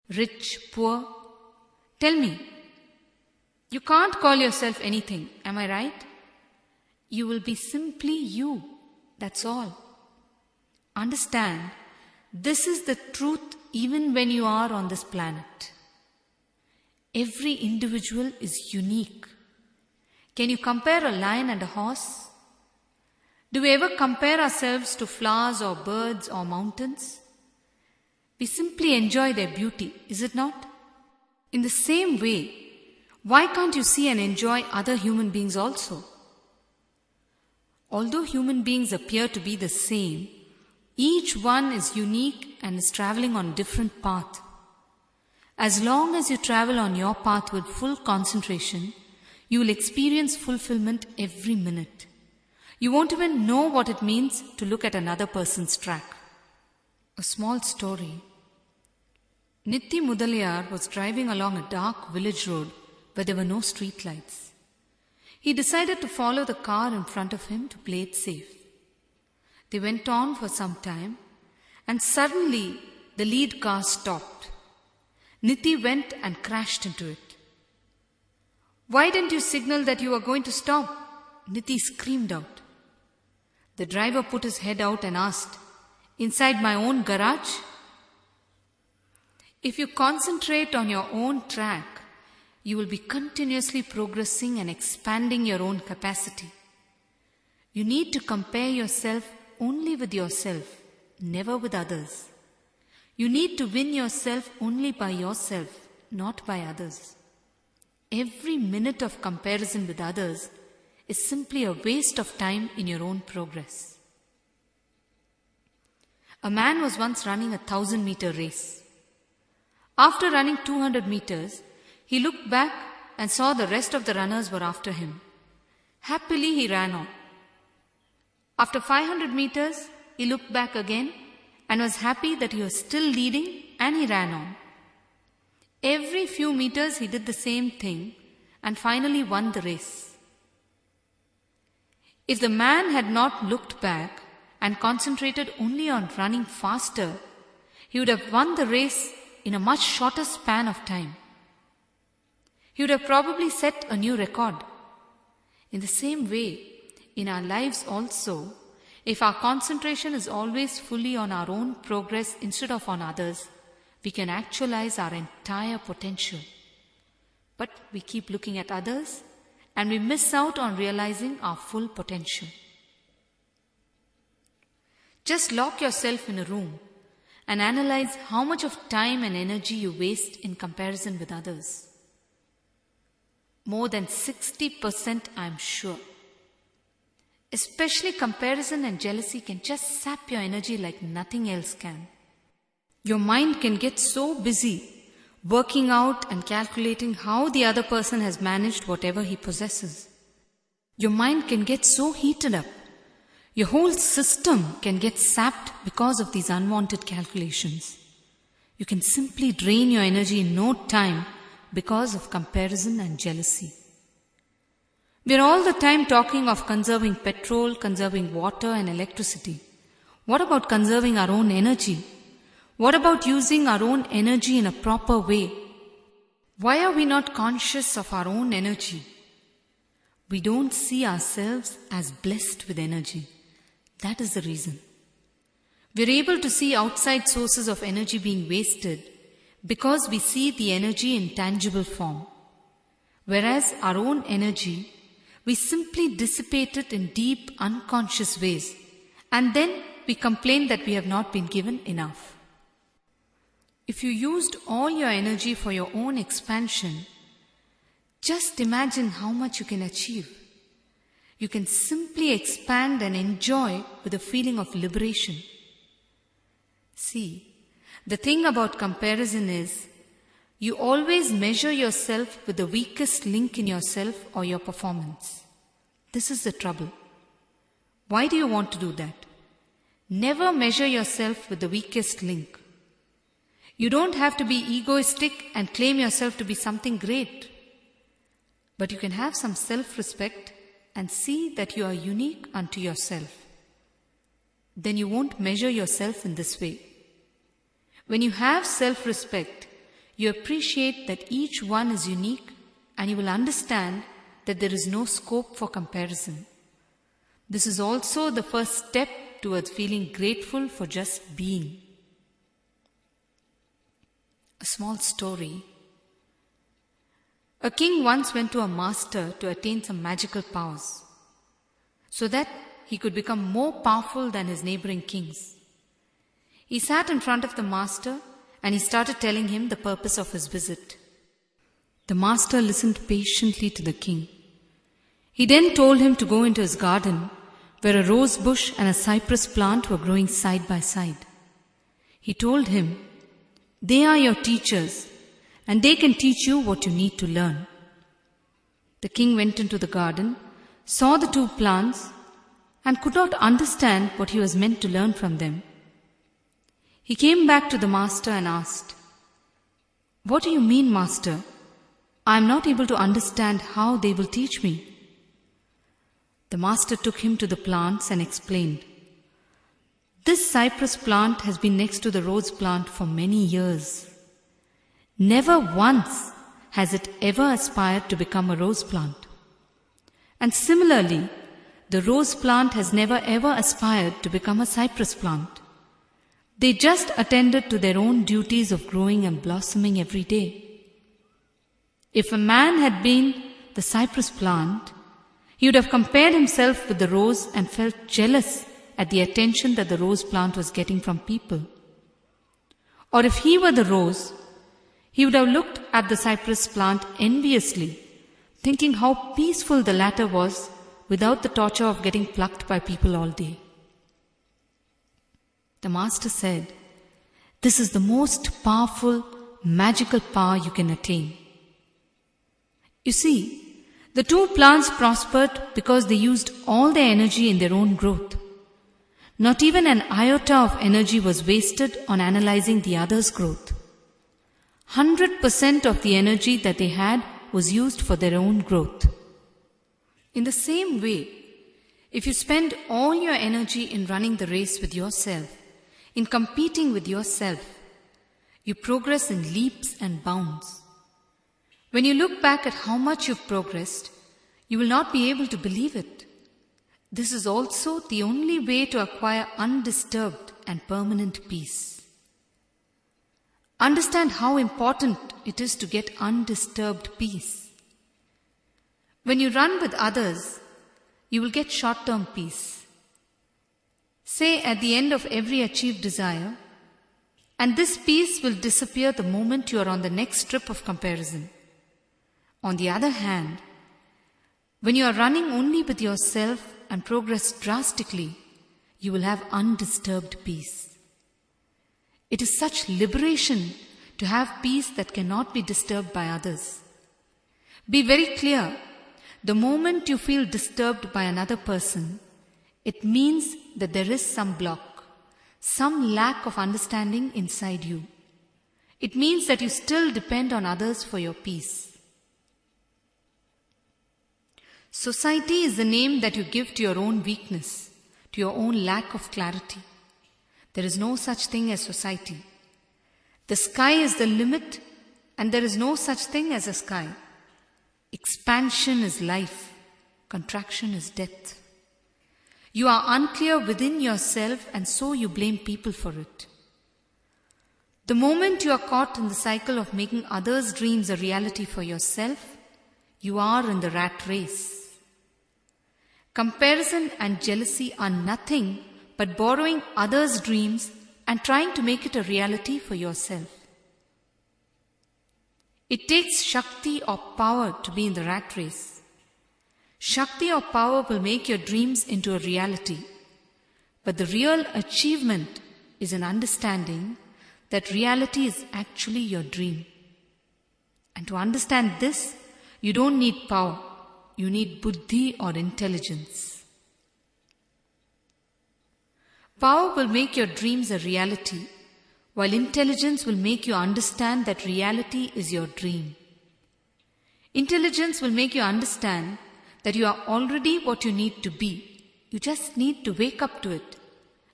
rich, poor. Tell me, you can't call yourself anything, am I right? You will be simply you, that's all. Understand, this is the truth even when you are on this planet. Every individual is unique. Can you compare a lion and a horse? Do we ever compare ourselves to flowers or birds or mountains? We simply enjoy their beauty, is it not? In the same way, why can't you see and enjoy other human beings also? Although human beings appear to be the same, each one is unique and is traveling on a different path. As long as you travel on your path with full concentration, you will experience fulfillment every minute. You won't even know what it means to look at another person's track. A small story. Nitti Mudaliyar was driving along a dark village road where there were no street lights. He decided to follow the car in front of him to play it safe. They went on for some time and suddenly the lead car stopped. Nitti went and crashed into it. "Why didn't you signal that you were going to stop?" Nitti screamed out. The driver put his head out and asked, "Inside my own garage?" If you concentrate on your own track, you will be continuously progressing and expanding your own capacity. You need to compare yourself only with yourself, never with others. You need to win yourself only by yourself, not by others. Every minute of comparison with others is simply a waste of time in your own progress. A man was once running a 1,000-meter race. After running 200 meters, he looked back and saw the rest of the runners were after him. Happily he ran on. After 500 meters, he looked back again and was happy that he was still leading, and he ran on. Every few meters he did the same thing and finally won the race. If the man had not looked back and concentrated only on running faster, he would have won the race in a much shorter span of time. He would have probably set a new record. In the same way, in our lives also, if our concentration is always fully on our own progress instead of on others, we can actualize our entire potential. But we keep looking at others and we miss out on realizing our full potential. Just lock yourself in a room and analyze how much of time and energy you waste in comparison with others. More than 60%, I am sure. Especially comparison and jealousy can just sap your energy like nothing else can. Your mind can get so busy working out and calculating how the other person has managed whatever he possesses. Your mind can get so heated up. Your whole system can get sapped because of these unwanted calculations. You can simply drain your energy in no time because of comparison and jealousy. We are all the time talking of conserving petrol, conserving water and electricity. What about conserving our own energy? What about using our own energy in a proper way? Why are we not conscious of our own energy? We don't see ourselves as blessed with energy. That is the reason. We are able to see outside sources of energy being wasted because we see the energy in tangible form. Whereas our own energy, we simply dissipate it in deep, unconscious ways, and then we complain that we have not been given enough. If you used all your energy for your own expansion, just imagine how much you can achieve. You can simply expand and enjoy with a feeling of liberation. See, the thing about comparison is, you always measure yourself with the weakest link in yourself or your performance. This is the trouble. Why do you want to do that? Never measure yourself with the weakest link. You don't have to be egoistic and claim yourself to be something great. But you can have some self-respect and see that you are unique unto yourself. Then you won't measure yourself in this way. When you have self-respect, you appreciate that each one is unique, and you will understand that there is no scope for comparison. This is also the first step towards feeling grateful for just being. A small story. A king once went to a master to attain some magical powers, so that he could become more powerful than his neighboring kings. He sat in front of the master and he started telling him the purpose of his visit. The master listened patiently to the king. He then told him to go into his garden, where a rose bush and a cypress plant were growing side by side. He told him, "They are your teachers, and they can teach you what you need to learn." The king went into the garden, saw the two plants, and could not understand what he was meant to learn from them. He came back to the master and asked, "What do you mean, master? I am not able to understand how they will teach me." The master took him to the plants and explained, "This cypress plant has been next to the rose plant for many years. Never once has it ever aspired to become a rose plant. And similarly, the rose plant has never ever aspired to become a cypress plant. They just attended to their own duties of growing and blossoming every day. If a man had been the cypress plant, he would have compared himself with the rose and felt jealous at the attention that the rose plant was getting from people. Or if he were the rose, he would have looked at the cypress plant enviously, thinking how peaceful the latter was without the torture of getting plucked by people all day." The master said, "This is the most powerful, magical power you can attain." You see, the two plants prospered because they used all their energy in their own growth. Not even an iota of energy was wasted on analyzing the other's growth. 100% of the energy that they had was used for their own growth. In the same way, if you spend all your energy in running the race with yourself, in competing with yourself, you progress in leaps and bounds. When you look back at how much you've progressed, you will not be able to believe it. This is also the only way to acquire undisturbed and permanent peace. Understand how important it is to get undisturbed peace. When you run with others, you will get short-term peace. Say at the end of every achieved desire, and this peace will disappear the moment you are on the next trip of comparison. On the other hand, when you are running only with yourself and progress drastically, you will have undisturbed peace. It is such liberation to have peace that cannot be disturbed by others. Be very clear, the moment you feel disturbed by another person, it means that there is some block, some lack of understanding inside you. It means that you still depend on others for your peace. Society is the name that you give to your own weakness, to your own lack of clarity. There is no such thing as society. The sky is the limit, and there is no such thing as a sky. Expansion is life, contraction is death. You are unclear within yourself, and so you blame people for it. The moment you are caught in the cycle of making others' dreams a reality for yourself, you are in the rat race. Comparison and jealousy are nothing but borrowing others' dreams and trying to make it a reality for yourself. It takes Shakti or power to be in the rat race. Shakti or power will make your dreams into a reality, but the real achievement is an understanding that reality is actually your dream. And to understand this, you don't need power, you need buddhi or intelligence. Power will make your dreams a reality, while intelligence will make you understand that reality is your dream. Intelligence will make you understand that you are already what you need to be. You just need to wake up to it,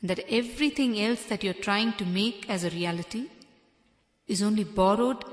and that everything else that you're trying to make as a reality is only borrowed